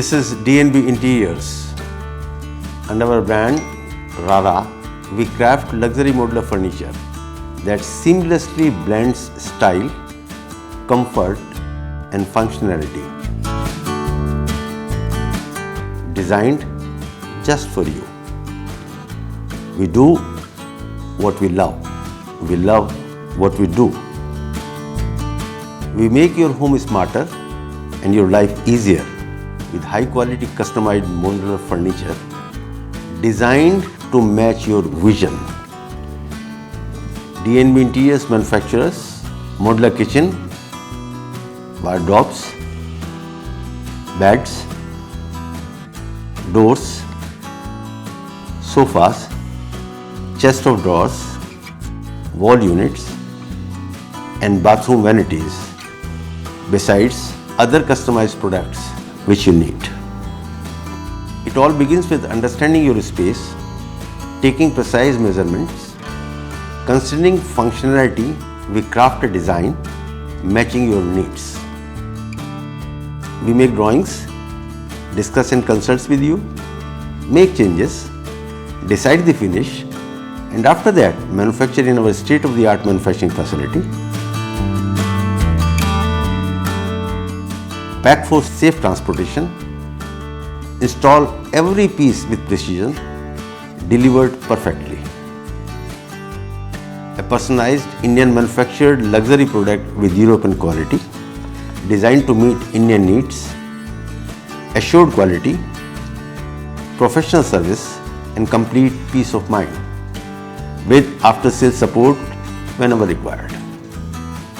This is DNB Interiors. Under our brand Rara, we craft luxury modular furniture that seamlessly blends style, comfort and functionality. Designed just for you. We do what we love. We love what we do. We make your home smarter and your life easier with high quality customized modular furniture designed to match your vision. DNB Interiors manufactures modular kitchen, wardrobes, beds, doors, sofas, chest of drawers, wall units and bathroom vanities, besides other customized products which you need. It all begins with understanding your space, taking precise measurements, considering functionality. We craft a design matching your needs. We make drawings, discuss and consult with you, make changes, decide the finish, and after that manufacture in our state-of-the-art manufacturing facility. Pack for safe transportation, install every piece with precision, delivered perfectly. A personalized Indian manufactured luxury product with European quality, designed to meet Indian needs, assured quality, professional service and complete peace of mind with after-sales support whenever required.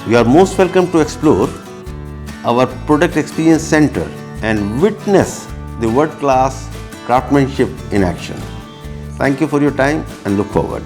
You are most welcome to explore our product experience center and witness the world-class craftsmanship in action. Thank you for your time and look forward.